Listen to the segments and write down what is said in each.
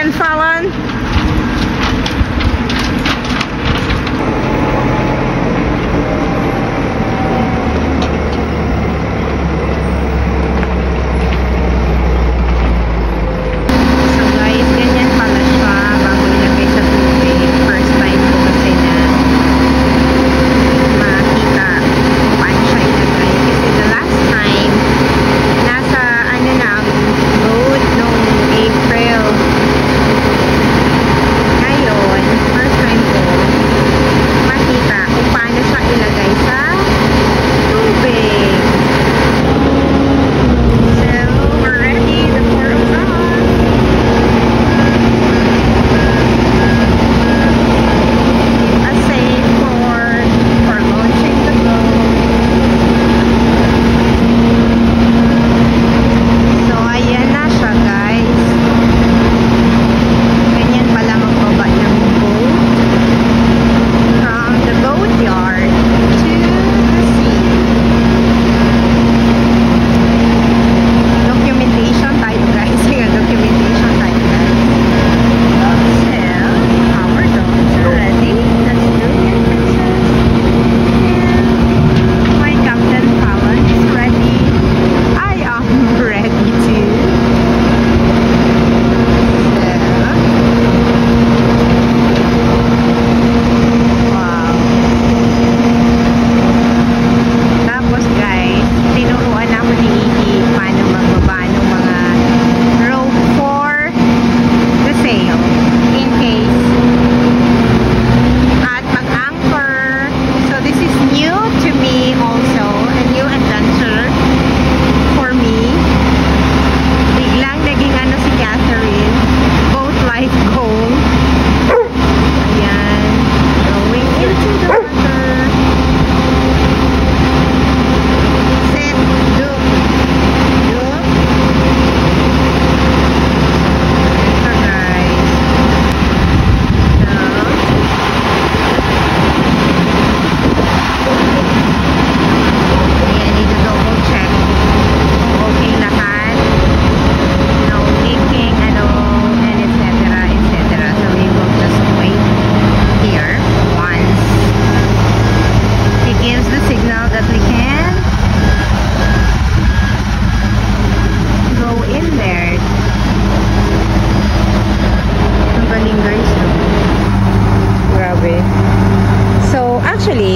Captain Fallon.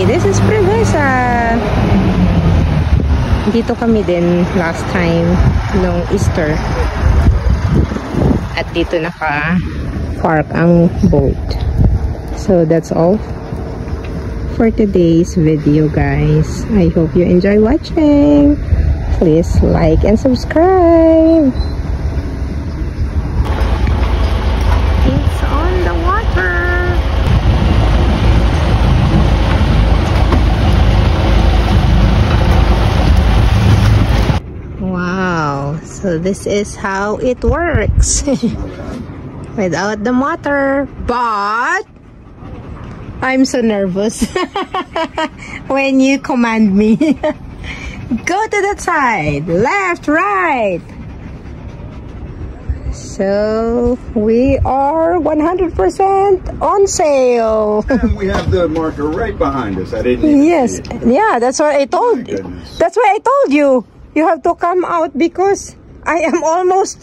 This is Prevesa. Dito kami din last time nung Easter. At dito naka-park ang boat. So that's all for today's video, guys. I hope you enjoy watching. Please like and subscribe. It's on the water. Wow, so this is how it works without the motor, but I'm so nervous when you command me. Go to that side, left, right. So we are 100% on sale. And we have the marker right behind us. I didn't even Yes, see it. yeah, that's what I told. That's why I told you. You have to come out because I am almost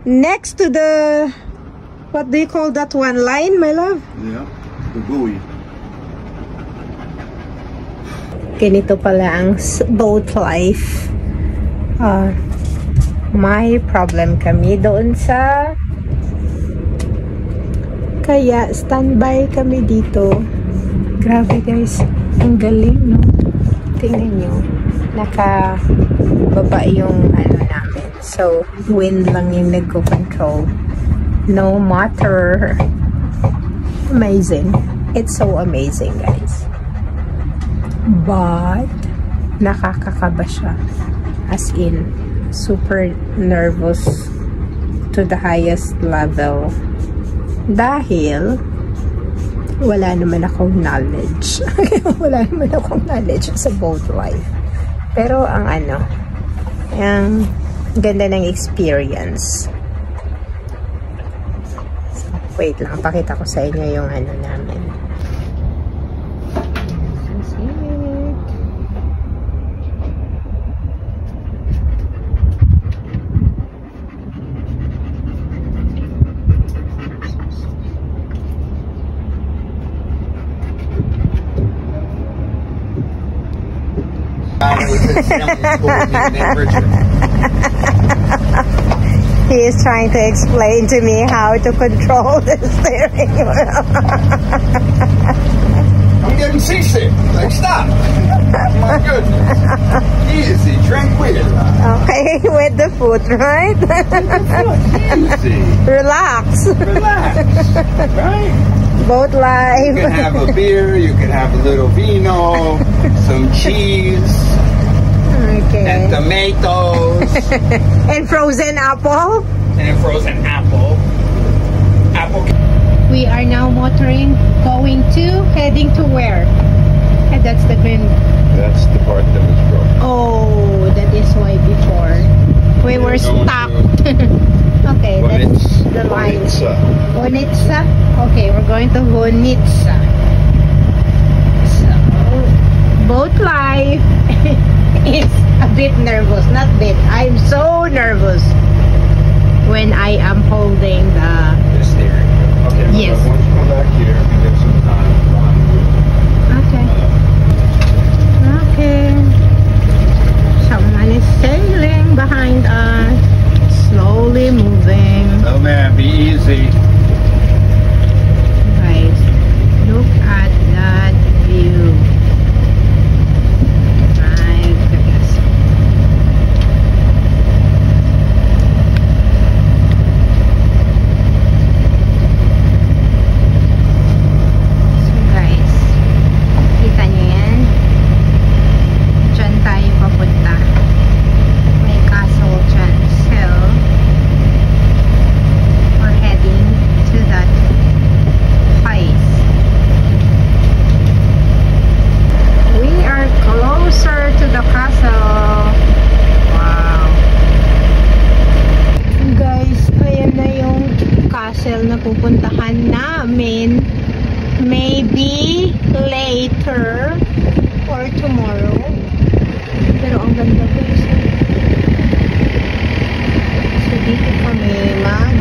next to the, what do you call that one, line, my love? Yeah, the buoy. Ganito pala ang boat life. May problem kami doon sa, kaya standby kami dito. Grabe guys, ang galing, no? Tingnan nyo, nakababa yung ano namin. So wind lang yung nagko-control, no motor. Amazing. It's so amazing, guys. But nakakakaba siya, as in super nervous to the highest level dahil wala naman akong knowledge. Wala naman akong knowledge sa boat life, pero ang ganda ng experience. Wait lang, pakita ko sa inyo yung ano namin. This is it. He is trying to explain to me how to control the steering wheel. I'm getting seasick. Like, stop. My goodness. Easy, tranquil. Okay, with the foot, right? Easy. Relax. Relax. Right? Boat life. You can have a beer, you can have a little vino, some cheese, Okay. and tomatoes, And frozen apple. and a frozen apple. We are now motoring, heading to where? And that's the green. That's the part that was broken. Oh, that is why before we were stuck. Okay, that's the line. Honitsa. Okay, we're going to Honitsa. So, boat life is a bit nervous. Not bit. I'm so nervous when I am holding the steering wheel. Okay, Yes. why don't you come back here and get some time. Okay. Okay. Someone is sailing behind us. Slowly moving. Oh man, be easy. Guys, look at that view. My goodness. So guys, kita nyo yan? Diyan tayo papunta. May castle dyan. So, we're heading to that place. We are closer to the castle. Wow. Guys, ayan na yung castle na pupuntahan namin. Maybe later or tomorrow. Pero ang ganda guys. So dito kami mag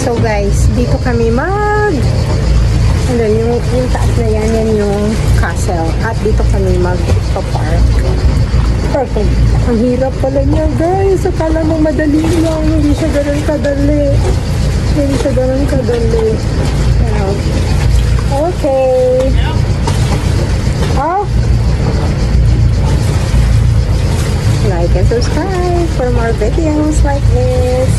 So guys, dito kami yung taas na yan yung castle. At dito kami mag-park. Perfect. Ang hirap pala niya guys. Akala mo madali lang. Hindi siya ganun kadali. Okay. Oh. Like and subscribe for more videos like this.